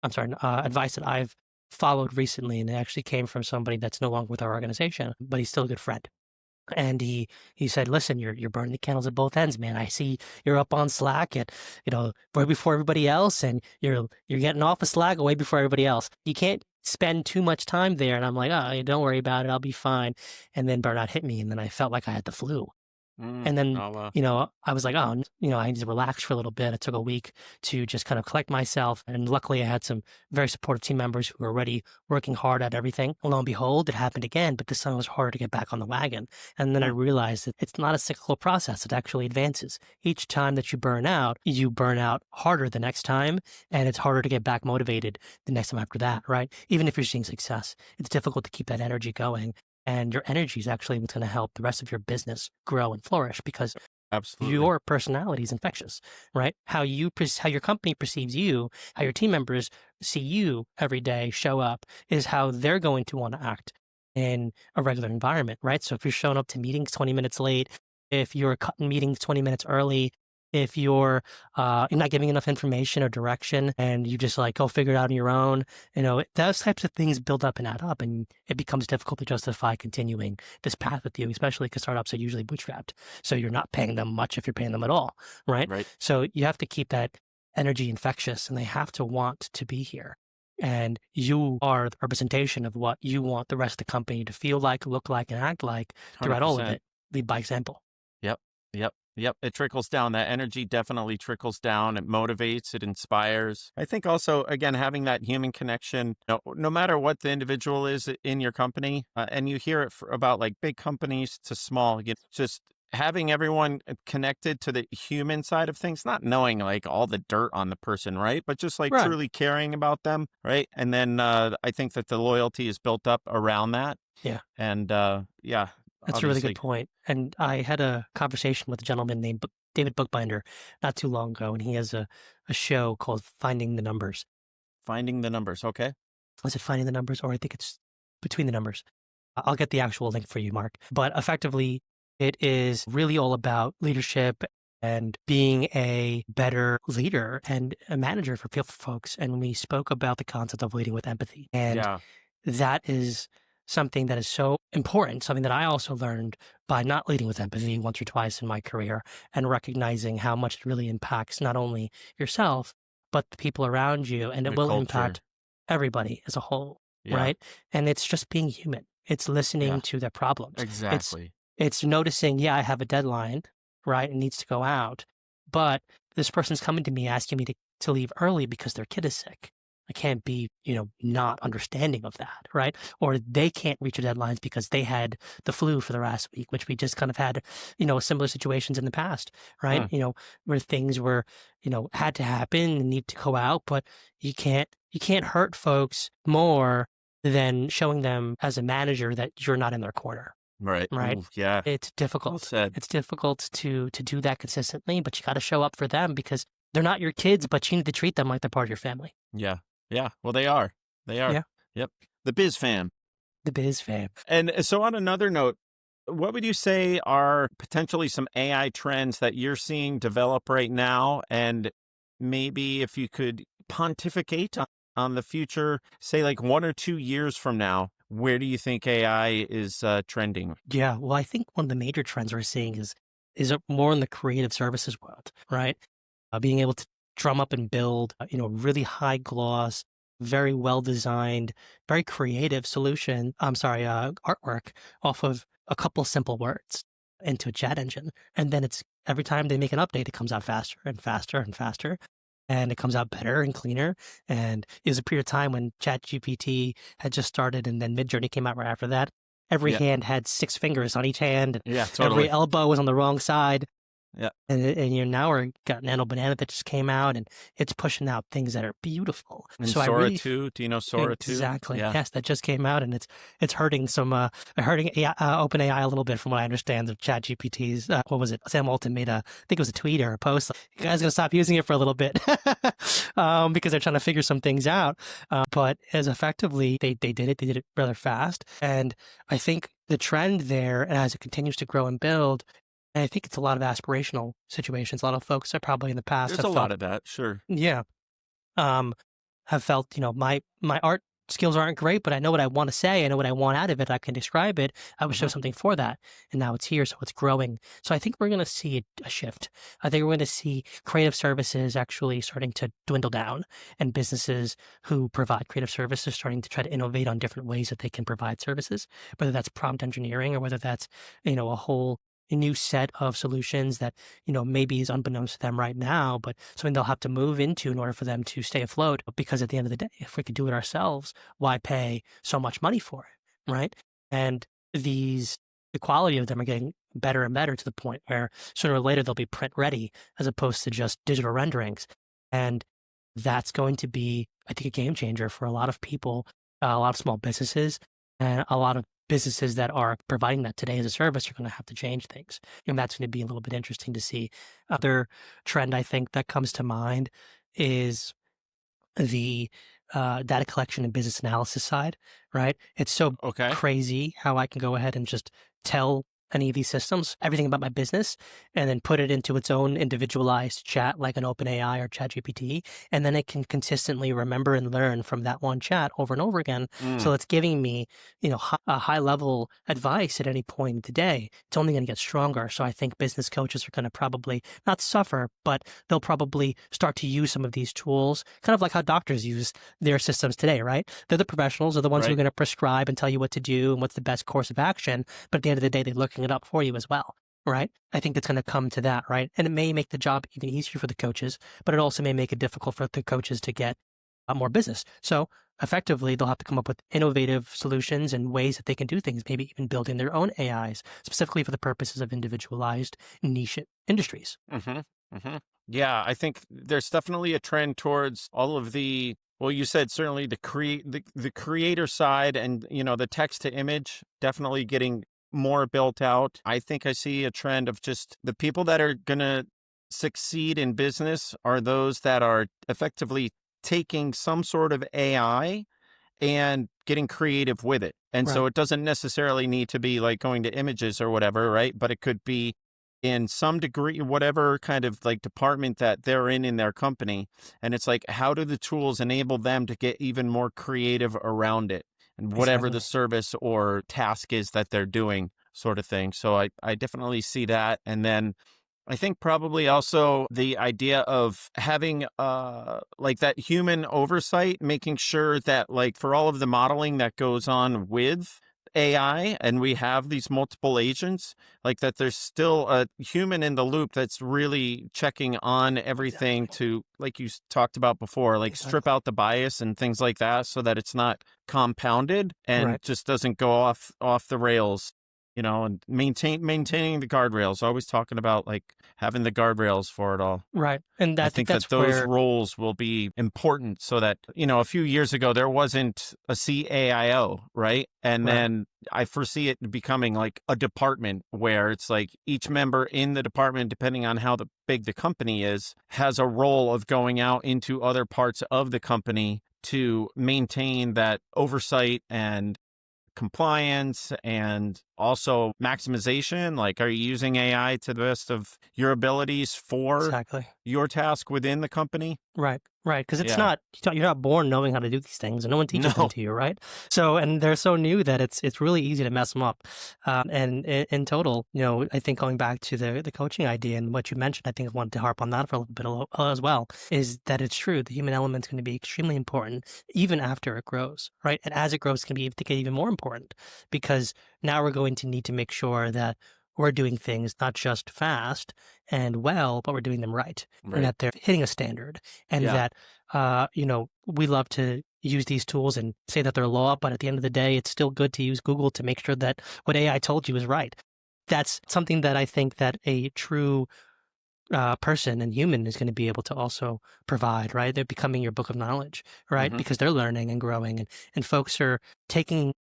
that I've followed recently. And it actually came from somebody that's no longer with our organization, but he's still a good friend. And he said, listen, you're burning the candles at both ends, man. I see you're up on Slack at, way before everybody else, and you're getting off of Slack way before everybody else. You can't spend too much time there. And I'm like, oh, don't worry about it. I'll be fine. And then burnout hit me, and then I felt like I had the flu. And then, I was like, oh, I need to relax for a little bit. It took a week to just kind of collect myself. And luckily I had some very supportive team members who were already working hard at everything. Lo and behold, it happened again, but this time it was harder to get back on the wagon. And then I realized that it's not a cyclical process. It actually advances. Each time that you burn out harder the next time, and it's harder to get back motivated the next time after that, right? Even if you're seeing success, it's difficult to keep that energy going. And your energy is actually what's going to help the rest of your business grow and flourish because Absolutely. your personality is infectious, right? How your company perceives you, how your team members see you every day show up is how they're going to want to act in a regular environment, right? So if you're showing up to meetings 20 minutes late, if you're cutting meetings 20 minutes early, if you're not giving enough information or direction and you just go figure it out on your own, those types of things build up and add up, and it becomes difficult to justify continuing this path with you, especially because startups are usually bootstrapped. So you're not paying them much if you're paying them at all, right? Right. So you have to keep that energy infectious, and they have to want to be here. And you are the representation of what you want the rest of the company to feel like, look like, and act like throughout all of 100%. it. Lead by example. Yep. It trickles down. That energy definitely trickles down. It motivates, it inspires. I think also, again, having that human connection, no matter what the individual is in your company, and you hear it about big companies to small, just having everyone connected to the human side of things, not knowing all the dirt on the person, right? But just Right. truly caring about them, right? And then I think that the loyalty is built up around that. Yeah. And yeah. That's a really Obviously. good point. And I had a conversation with a gentleman named David Bookbinder not too long ago, and he has a show called Finding the Numbers. Finding the Numbers. Okay. Was it Finding the Numbers, or I think it's Between the Numbers? I'll get the actual link for you, Mark. But effectively, it is really all about leadership and being a better leader and a manager for folks. And we spoke about the concept of leading with empathy. And that is something that is so important, something that I also learned by not leading with empathy once or twice in my career and recognizing how much it really impacts not only yourself, but the people around you. And it will impact everybody as a whole, right? And it's just being human. It's listening to their problems. Exactly. It's noticing, I have a deadline, right? It needs to go out. But this person's coming to me asking me to leave early because their kid is sick. I can't be, not understanding of that, right? Or they can't reach their deadlines because they had the flu for the last week, which we just kind of had, similar situations in the past, right? Where things were, had to happen and need to go out, but you can't hurt folks more than showing them as a manager that you're not in their corner. Right. Right. Ooh, yeah. It's difficult. Well said. It's difficult to do that consistently, but you got to show up for them because they're not your kids, but you need to treat them like they're part of your family. Yeah. Yeah. Well, they are. They are. Yeah. Yep. The biz fam. The biz fam. And so, on another note, what would you say are potentially some AI trends that you're seeing develop right now? And maybe if you could pontificate on the future, say like 1 or 2 years from now, where do you think AI is trending? Yeah. Well, I think one of the major trends we're seeing is more in the creative services world, right? Being able to drum up and build, really high gloss, very well designed, very creative solution. I'm sorry, artwork off of a couple simple words into a chat engine. And then it's every time they make an update, it comes out faster and faster and faster. And it comes out better and cleaner. And it was a period of time when ChatGPT had just started, and then Midjourney came out right after that. Every Yeah. hand had 6 fingers on each hand. Yeah, Every totally. elbow was on the wrong side. Yeah. And now we're got Nano Banana that just came out, and it's pushing out things that are beautiful. And So I Sora really 2, do you know Sora 2? exactly, Yeah. yes, that just came out, and it's hurting hurting AI, OpenAI a little bit from what I understand of ChatGPT's. What was it? Sam Altman made I think it was a tweet or a post. Like, you guys gonna stop using it for a little bit because they're trying to figure some things out. But as effectively they did it rather fast, and I think the trend there, and as it continues to grow and build. And I think it's a lot of aspirational situations. A lot of folks are probably in the past There's have a felt, lot of that, sure. yeah, have felt, my art skills aren't great, but I know what I want to say. I know what I want out of it. I can describe it. I would show something for that. And now it's here, so it's growing. So I think we're going to see a shift. I think we're going to see creative services actually starting to dwindle down, and businesses who provide creative services starting to try to innovate on different ways that they can provide services, whether that's prompt engineering or whether that's, a whole new set of solutions that, maybe is unbeknownst to them right now, but something they'll have to move into in order for them to stay afloat. Because at the end of the day, if we could do it ourselves, why pay so much money for it, right? And the quality of them are getting better and better to the point where sooner or later they'll be print ready as opposed to just digital renderings. And that's going to be, I think, a game changer for a lot of people, a lot of small businesses, and a lot of businesses that are providing that today as a service are going to have to change things. And that's going to be a little bit interesting to see. Other trend I think that comes to mind is the data collection and business analysis side, right? It's so Okay. crazy how I can go ahead and just tell any of these systems everything about my business and then put it into its own individualized chat like an OpenAI or ChatGPT, and then it can consistently remember and learn from that one chat over and over again. So it's giving me, a high level advice at any point in the day. It's only going to get stronger. So I think business coaches are going to probably not suffer, but they'll probably start to use some of these tools, kind of like how doctors use their systems today, right? They're the professionals, they're the ones who are Right. going to prescribe and tell you what to do and what's the best course of action. But at the end of the day, they're looking it up for you as well, right? I think that's going to come to that, right? And it may make the job even easier for the coaches, but it also may make it difficult for the coaches to get more business. So effectively, they'll have to come up with innovative solutions and ways that they can do things, maybe even building their own AIs, specifically for the purposes of individualized niche industries. Yeah, I think there's definitely a trend towards all of the, well, you said certainly the creator side and, the text to image definitely getting more built out. I think I see a trend of just the people that are going to succeed in business are those that are effectively taking some sort of AI and getting creative with it. And so Right. it doesn't necessarily need to be like going to images or whatever, right? But it could be in some degree, whatever kind of like department that they're in their company. And it's like, how do the tools enable them to get even more creative around it and whatever the Exactly. service or task is that they're doing, sort of thing. So I definitely see that. And then I think probably also the idea of having like that human oversight, making sure that like for all of the modeling that goes on with AI and we have these multiple agents, like that there's still a human in the loop that's really checking on everything to, like you talked about before, like strip Exactly. out the bias and things like that so that it's not compounded and Right. just doesn't go off the rails and maintaining the guardrails, always talking about like having the guardrails for it all. Right. And I I think think that that's those where, roles will be important so that, a few years ago, there wasn't a CAIO, right? And right. then I foresee it becoming like a department where it's like each member in the department, depending on how big the company is, has a role of going out into other parts of the company to maintain that oversight and compliance and also maximization. Like, are you using AI to the best of your abilities for Exactly. your task within the company? Right, right. Because it's Yeah. not, you're not born knowing how to do these things, and no one teaches them No. to you, right? So, and they're so new that it's really easy to mess them up. And in total, I think going back to the coaching idea and what you mentioned, I think I wanted to harp on that for a little bit as well, is that it's true. The human element is going to be extremely important even after it grows, right? And as it grows, it's going to get even more important because now we're going to need to make sure that we're doing things not just fast and well, but we're doing them right, and Right. that they're hitting a standard, and Yeah. that we love to use these tools and say that they're law, but at the end of the day, it's still good to use Google to make sure that what AI told you is right. That's something that I think that a true person and human is going to be able to also provide, right? They're becoming your book of knowledge, right? Hmm. Because they're learning and growing, and folks are taking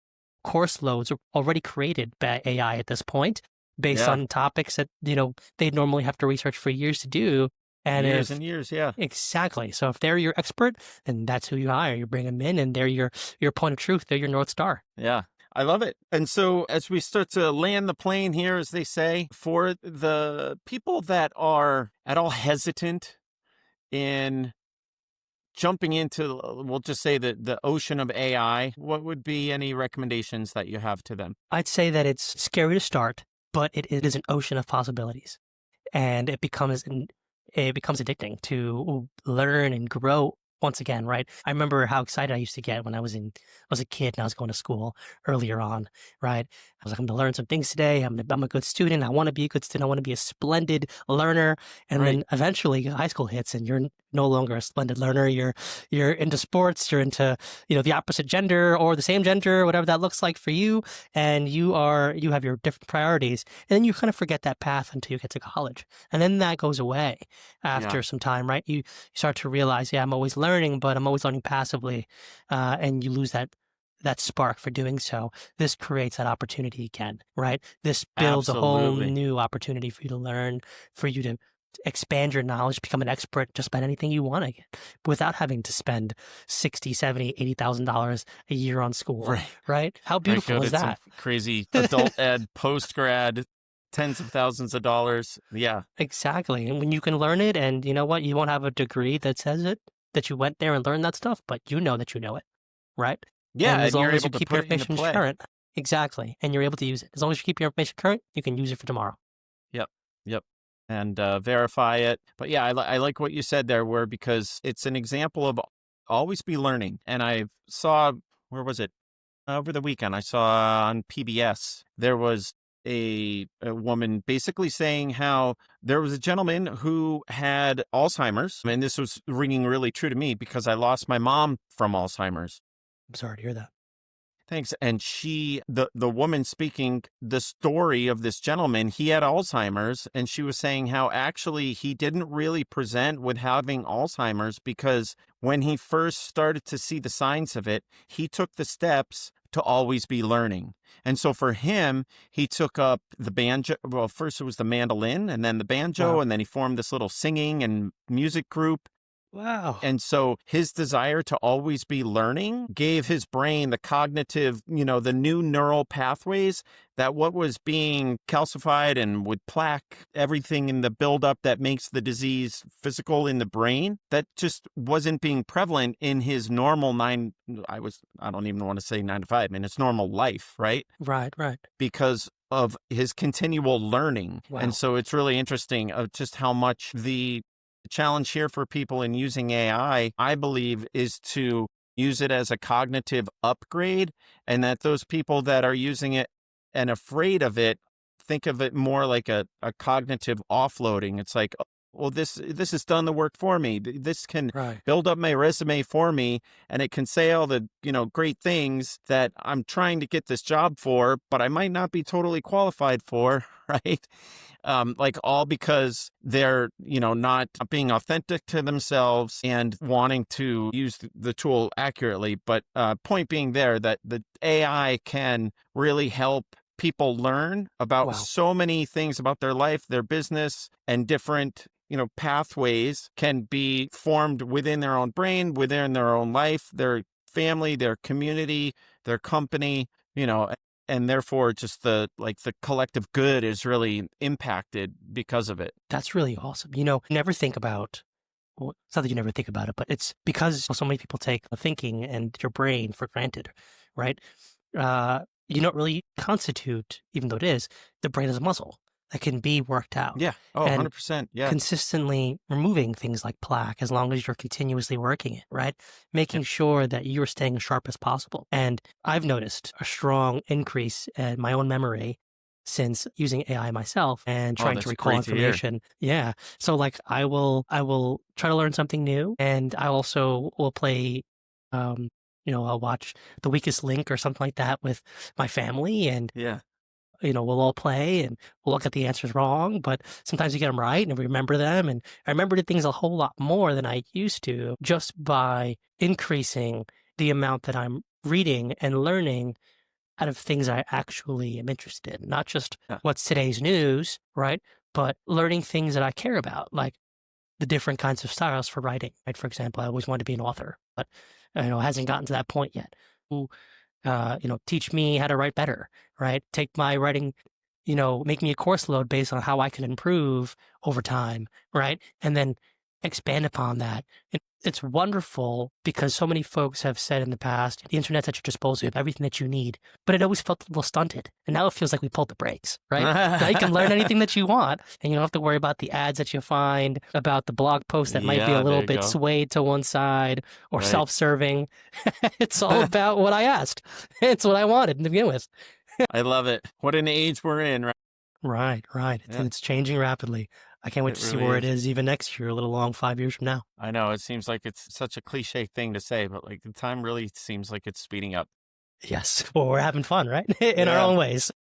course loads already created by AI at this point, based Yeah. on topics that they'd normally have to research for years to do. And Years if and years. Yeah. exactly, so if they're your expert, then that's who you hire. You bring them in, and they're your point of truth. They're your North Star. Yeah. I love it. And so as we start to land the plane here, as they say, for the people that are at all hesitant in jumping into, we'll just say the ocean of AI, what would be any recommendations that you have to them? I'd say that it's scary to start, but it is an ocean of possibilities, and it becomes addicting to learn and grow once again, right? I remember how excited I used to get when I was a kid and I was going to school earlier on, right? I was like, I'm going to learn some things today. I'm a good student. I want to be a good student. I want to be a splendid learner. And Right. then eventually high school hits and you're no longer a splendid learner. You're into sports, you're into, the opposite gender or the same gender, whatever that looks like for you. And you have your different priorities. And then you kind of forget that path until you get to college. And then that goes away Yeah. after some time, right? You start to realize, yeah, I'm always learning, but I'm always learning passively, and you lose that spark for doing so. This creates that opportunity again, right? This builds a whole Absolutely. new opportunity for you to learn, for you to expand your knowledge, become an expert just about anything you want to get without having to spend 60, 70, $80,000 a year on school, Right. right? How Right. Go beautiful is to some that? crazy adult ed, post grad, tens of thousands of dollars. Yeah. Exactly. And when you can learn it, and you know what, you won't have a degree that says it, that you went there and learned that stuff, but you know that you know it, right? Yeah. And as And you're long as you able to keep put your it into information play. current, exactly, and you're able to use it. As long as you keep your information current, you can use it for tomorrow. Yep. Yep. And verify it. But yeah, I like what you said there, because it's an example of always be learning. And I saw, where was it? Over the weekend, I saw on PBS, there was a woman basically saying how there was a gentleman who had Alzheimer's. And this was ringing really true to me because I lost my mom from Alzheimer's. I'm sorry to hear that. Thanks. And the woman speaking the story of this gentleman, he had Alzheimer's, and she was saying how actually he didn't really present with having Alzheimer's because when he first started to see the signs of it, he took the steps to always be learning. And so for him, he took up the banjo. Well, first it was the mandolin and then the banjo, Wow. and then he formed this little singing and music group. Wow. And so his desire to always be learning gave his brain the cognitive, the new neural pathways that what was being calcified and with plaque, everything in the buildup that makes the disease physical in the brain, that just wasn't being prevalent in his normal I don't even want to say 9 to 5, I mean, it's normal life, right? Right, right. Because of his continual learning. And Wow. so it's really interesting of just how much the challenge here for people in using AI, I believe, is to use it as a cognitive upgrade, and that those people that are using it and afraid of it, think of it more like a cognitive offloading. It's like, well, this has done the work for me. This can Right. build up my resume for me, and it can say all the, great things that I'm trying to get this job for, but I might not be totally qualified for, right? Like all because they're, not being authentic to themselves and wanting to use the tool accurately. But point being there that the AI can really help people learn about Wow. so many things about their life, their business, and different, pathways can be formed within their own brain, within their own life, their family, their community, their company, and therefore just the collective good is really impacted because of it. That's really awesome. Never think about, well, it's not that you never think about it, but it's because so many people take thinking and your brain for granted, right? You don't really constitute, even though it is, the brain is a muscle that can be worked out. Yeah. Oh, And 100%. Yeah. consistently removing things like plaque as long as you're continuously working it, right? Making sure that you're staying as sharp as possible. And I've noticed a strong increase in my own memory since using AI myself and Oh, trying that's to recall great to hear. information. Yeah. So like I will try to learn something new, and I also will play I'll watch The Weakest Link or something like that with my family, and Yeah. we'll all play and we'll look at the answers wrong, but sometimes you get them right and we remember them. And I remembered things a whole lot more than I used to just by increasing the amount that I'm reading and learning out of things I actually am interested in, not just Yeah. what's today's news, right? But learning things that I care about, like the different kinds of styles for writing, right? For example, I always wanted to be an author, but hasn't gotten to that point yet. Teach me how to write better, right? Take my writing, make me a course load based on how I can improve over time, right? And then expand upon that. It's wonderful because so many folks have said in the past, the internet's at your disposal, you have everything that you need, but it always felt a little stunted. And now it feels like we pulled the brakes, right? Now you can learn anything that you want, and you don't have to worry about the ads that you find, about the blog post that might be a Yeah, little there you bit go. swayed to one side or Right. self-serving. It's all about what I asked. It's what I wanted to begin with. I love it. What an age we're in, right? Right. Yeah, It's changing rapidly. I can't wait it to see really where it is. is even next year, a little long, 5 years from now. I know it seems like it's such a cliche thing to say, but like the time really seems like it's speeding up. Yes. Well, we're having fun, right? In our Yeah. own ways.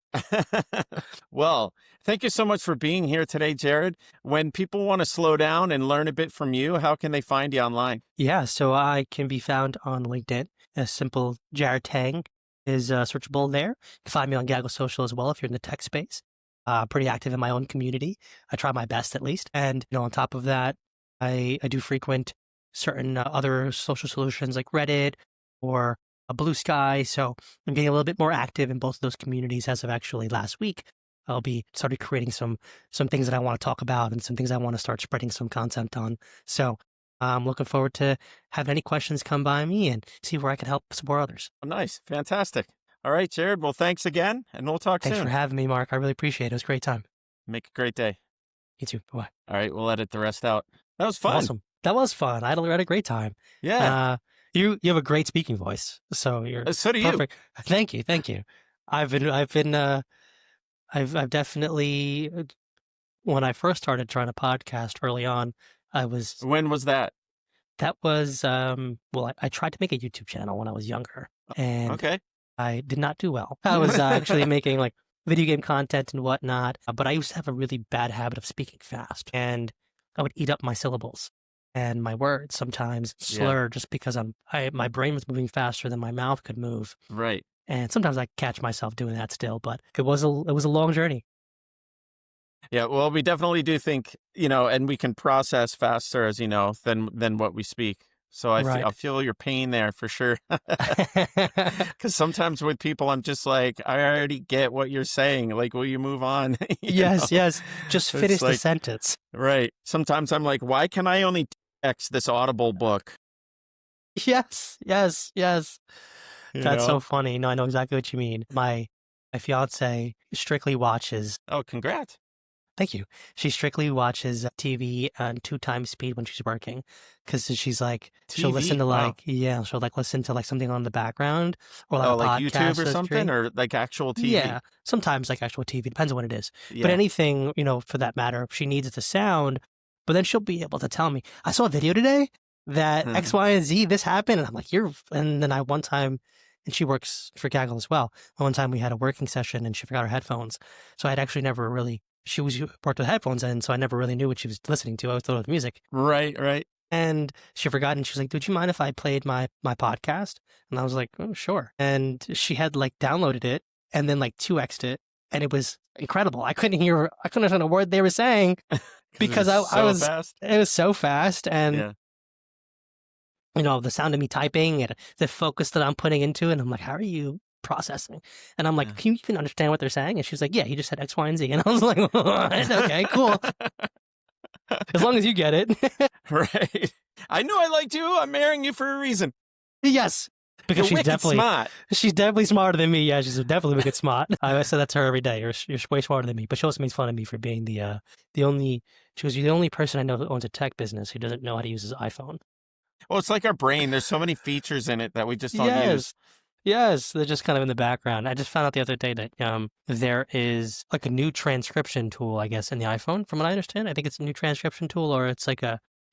Well, thank you so much for being here today, Jared. When people want to slow down and learn a bit from you, how can they find you online? Yeah. So I can be found on LinkedIn. A simple Jared Tang is searchable there. You can find me on Gaggle Social as well if you're in the tech space. Pretty active in my own community. I try my best at least. And, on top of that, I do frequent certain other social solutions like Reddit or a Blue Sky. So I'm getting a little bit more active in both of those communities as of actually last week. I'll be started creating some things that I want to talk about and some things I want to start spreading some content on. So I'm looking forward to having any questions come by me and see where I can help support others. Oh, nice. Fantastic. All right, Jared. Well, thanks again, and we'll talk Thanks soon. for having me, Mark. I really appreciate it. It was a great time. Make a great day. You too. Bye. All right, we'll edit the rest out. That was fun. Awesome. That was fun. I had a great time. Yeah. You have a great speaking voice, so you're So do you. perfect. Thank you. I've definitely, when I first started trying to podcast early on, When was that? that was, I tried to make a YouTube channel when I was younger, and Okay. I did not do well. I was actually making like video game content and whatnot, but I used to have a really bad habit of speaking fast, and I would eat up my syllables and my words sometimes slur just because my brain was moving faster than my mouth could move. Right. And sometimes I catch myself doing that still, but it was a long journey. Yeah, well, we definitely do think, and we can process faster, as you know, than what we speak. So Right. I feel your pain there for sure. Because sometimes with people, I'm just like, I already get what you're saying. Like, will you move on? Yes. Just It's finish the like- sentence. Right. Sometimes I'm like, why can I only text this Audible book? Yes. You That's know? so funny. No, I know exactly what you mean. My fiance strictly watches. Oh, congrats. Thank you. She strictly watches TV on 2 times speed when she's working, because she's like, she'll listen TV? to Wow. she'll like listen to like something on the background or like Oh, a like podcast YouTube or that's something, streaming. or like actual TV? Yeah, sometimes like actual TV, depends on what it is. Yeah. But anything, for that matter, if she needs the sound, But then she'll be able to tell me, I saw a video today that X, Y, and Z, this happened. And I'm like, and then one time, and she works for Gaggle as well. One time we had a working session and she forgot her headphones. So I'd actually never really, she worked with headphones in, so I never really knew what she was listening to. I was thought it was music. Right. And she forgot, and she was like, "Would you mind if I played my podcast?" And I was like, "Oh, sure." And she had like downloaded it and then like 2x'd it, and it was incredible. I couldn't understand a word they were saying because I was fast. It was so fast, and Yeah. The sound of me typing and the focus that I'm putting into it. And I'm like, "How are you processing?" And I'm like, "Can you even understand what they're saying?" And she was like, "Yeah, he just said X, Y, and Z." And I was like, "Okay, cool." As long as you get it. Right. I knew I liked you. I'm marrying you for a reason. Yes. Because You're she's definitely smarter than me. Yeah, she's definitely wicked smart. I say that to her every day. You're way smarter than me. But she also makes fun of me for being the only. She goes, "You're the only person I know who owns a tech business who doesn't know how to use his iPhone." Well, it's like our brain. There's so many features in it that we just don't use. Yes, they're just kind of in the background. I just found out the other day that there is like a new transcription tool, I guess, in the iPhone. From what I understand, I think it's a new transcription tool, or it's like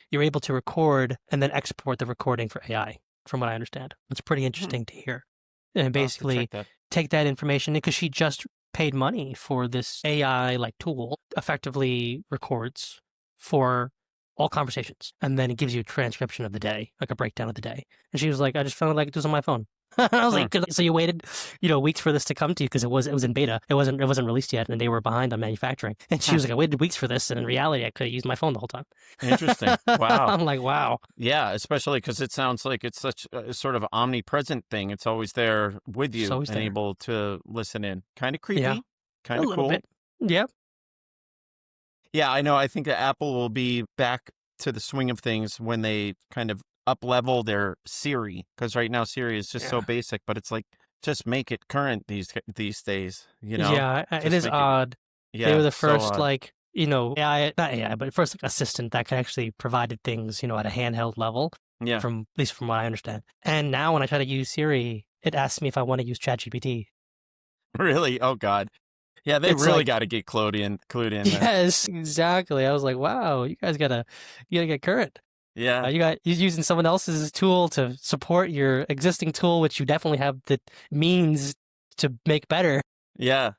you're able to record and then export the recording for AI. From what I understand, it's pretty interesting to hear. And basically, take that information, because she just paid money for this AI like tool, effectively records for all conversations, and then it gives you a transcription of the day, like a breakdown of the day. And she was like, "I just found like it was on my phone." I was like, "So you waited, weeks for this to come to you because it was in beta. It wasn't released yet, and they were behind on manufacturing." And she was like, "I waited weeks for this, and in reality, I could have used my phone the whole time." Interesting. Wow. I'm like, wow. Yeah, especially because it sounds like it's such a sort of omnipresent thing. It's always there with you and able to listen in. Kind of creepy. Kind of cool. Bit. Yep. Yeah, I know. I think that Apple will be back to the swing of things when they kind of up-level their Siri, because right now Siri is just so basic, but it's like, just make it current these days, Yeah, it is odd. Yeah, they were the first, AI, not AI, but first assistant that could actually provided things, at a handheld level. Yeah. At least from what I understand. And now when I try to use Siri, it asks me if I want to use ChatGPT. Really? Oh, God. Yeah, they really got to get clued in. Yes, exactly. I was like, wow, you guys you gotta get current. Yeah. You're using someone else's tool to support your existing tool, which you definitely have the means to make better. Yeah.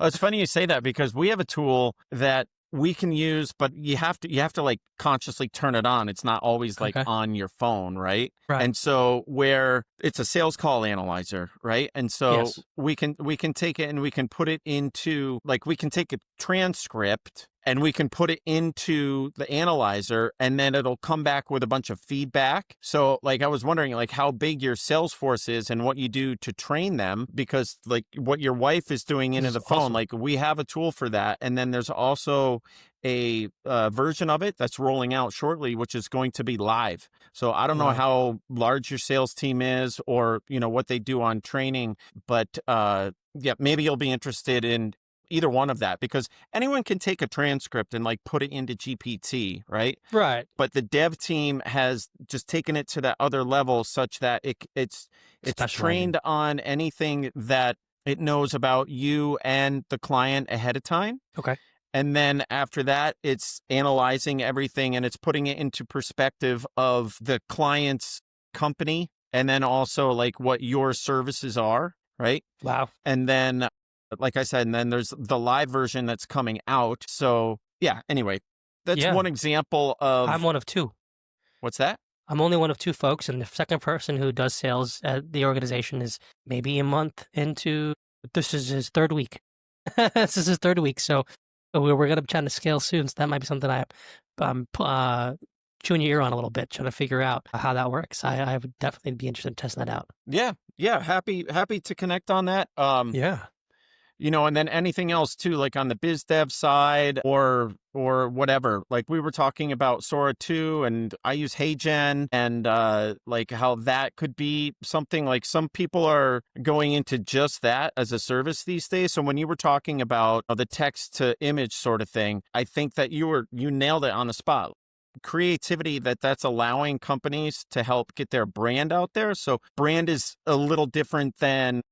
Oh, it's funny you say that, because we have a tool that we can use, but you have to like consciously turn it on. It's not always like on your phone, right? Right. And so where it's a sales call analyzer, right? And so we can take it and we can put it into, like, we can take a transcript and we can put it into the analyzer, and then it'll come back with a bunch of feedback. So like, I was wondering like how big your sales force is and what you do to train them, because like what your wife is doing into the phone, awesome. Like we have a tool for that. And then there's also a version of it that's rolling out shortly, which is going to be live. So I don't know how large your sales team is, or, what they do on training, but maybe you'll be interested in either one of that, because anyone can take a transcript and like put it into GPT, right? Right. But the dev team has just taken it to that other level, such that it's trained on anything that it knows about you and the client ahead of time. Okay. And then after that, it's analyzing everything and it's putting it into perspective of the client's company, and then also like what your services are, right? Wow. And then, like I said, and then there's the live version that's coming out. So yeah, anyway, that's one example of... I'm one of two. What's that? I'm only one of two folks, and the second person who does sales at the organization is maybe a month into... This is his third week. This is his third week, so we're going to be trying to scale soon, so that might be something I'm chewing your ear on a little bit, trying to figure out how that works. I would definitely be interested in testing that out. Yeah. Happy to connect on that. And then anything else too, like on the biz dev side or whatever. Like we were talking about Sora 2, and I use HeyGen, and like how that could be something. Like some people are going into just that as a service these days. So when you were talking about the text to image sort of thing, I think that you nailed it on the spot. Creativity that's allowing companies to help get their brand out there. So brand is a little different than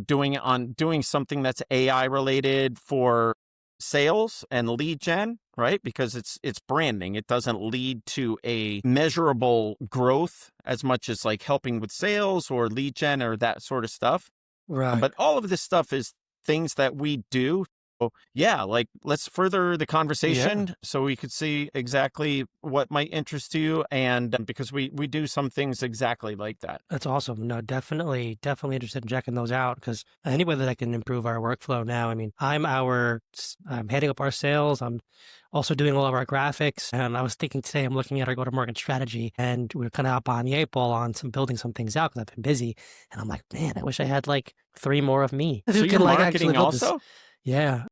doing something that's AI related for sales and lead gen, right? Because it's branding. It doesn't lead to a measurable growth as much as like helping with sales or lead gen or that sort of stuff. Right. But all of this stuff is things that we do. So yeah, like let's further the conversation so we could see exactly what might interest you. And because we do some things exactly like that. That's awesome. No, definitely interested in checking those out because any way that I can improve our workflow now. I mean, I'm heading up our sales. I'm also doing all of our graphics. And I was thinking today, I'm looking at our go-to-market strategy and we're kind of up on the 8 ball on building some things out because I've been busy. And I'm like, man, I wish I had like 3 more of me. So you're marketing also? Yeah.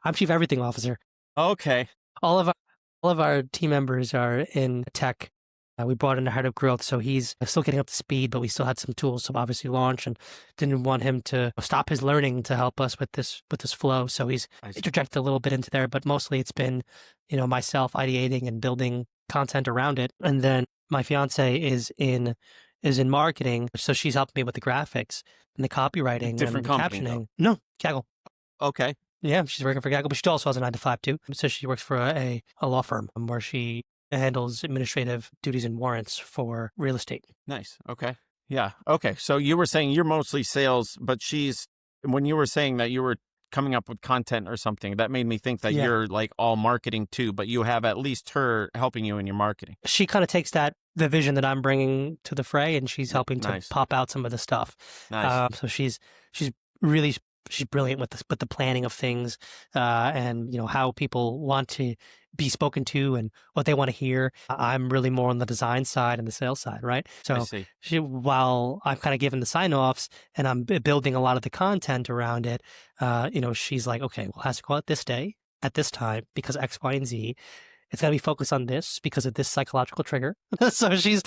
I'm Chief Everything Officer. Okay. All of our team members are in tech. We brought in a head of growth, so he's still getting up to speed, but we still had some tools to obviously launch and didn't want him to stop his learning to help us with this flow. So he's interjected a little bit into there, but mostly it's been, myself ideating and building content around it. And then my fiance is in marketing, so she's helping me with the graphics and the copywriting and the company, captioning. No, Gaggle. Okay. Yeah, she's working for Gaggle, but she also has a 9-to-5 too. So she works for a law firm where she handles administrative duties and warrants for real estate. Nice. Okay. Yeah. Okay. So you were saying you're mostly sales, but when you were saying that you were coming up with content or something, that made me think that you're like all marketing too, but you have at least her helping you in your marketing. She kind of takes the vision that I'm bringing to the fray, and she's helping to pop out some of the stuff. Nice. So she's brilliant with the planning of things, and how people want to be spoken to and what they want to hear. I'm really more on the design side and the sales side, right? So while I'm kind of giving the sign-offs and I'm building a lot of the content around it, she's like, okay, well, it has to go out this day at this time because X, Y, and Z. It's got to be focused on this because of this psychological trigger. So she's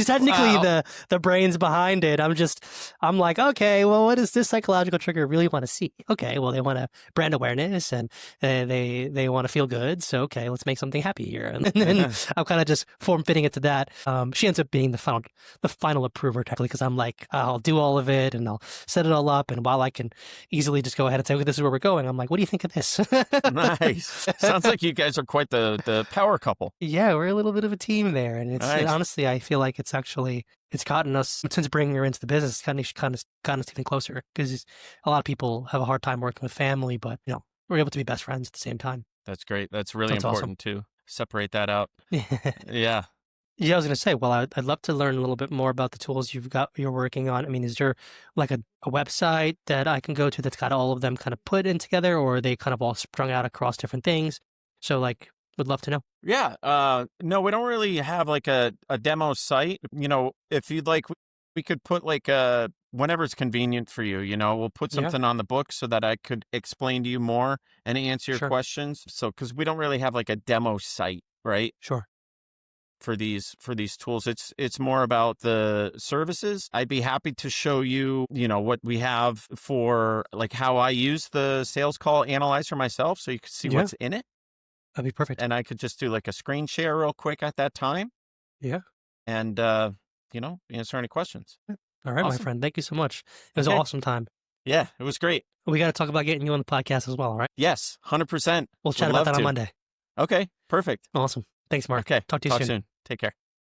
technically the brains behind it. I'm like, okay, well, what does this psychological trigger really want to see? Okay, well, they want to brand awareness and they want to feel good. So, okay, let's make something happy here. And then I'm kind of just form fitting it to that. She ends up being the final approver technically because I'm like, I'll do all of it and I'll set it all up. And while I can easily just go ahead and say, okay, this is where we're going, I'm like, what do you think of this? Nice. Sounds like you guys are quite the power couple. Yeah, we're a little bit of a team there, and honestly, I feel like it's gotten us, since bringing her into the business, kind of gotten us even closer because a lot of people have a hard time working with family, but we're able to be best friends at the same time. That's great. That's really important too. Separate that out. Yeah. Yeah, I was going to say, well, I'd love to learn a little bit more about the tools you're working on. I mean, is there like a website that I can go to that's got all of them kind of put in together, or are they kind of all sprung out across different things? So would love to know. Yeah. No, we don't really have like a demo site. If you'd like, we could put like whenever it's convenient for you, we'll put something on the book so that I could explain to you more and answer your questions. So, because we don't really have like a demo site, right? Sure. For these tools, it's more about the services. I'd be happy to show you, what we have for like how I use the sales call analyzer myself, so you can see what's in it. That'd be perfect. And I could just do like a screen share real quick at that time. Yeah. And, answer any questions. All right, awesome. My friend. Thank you so much. It was an awesome time. Yeah, it was great. We got to talk about getting you on the podcast as well, all right? Yes, 100%. We'll chat about that on Monday. Okay, perfect. Awesome. Thanks, Mark. Okay. Talk to you soon. Take care.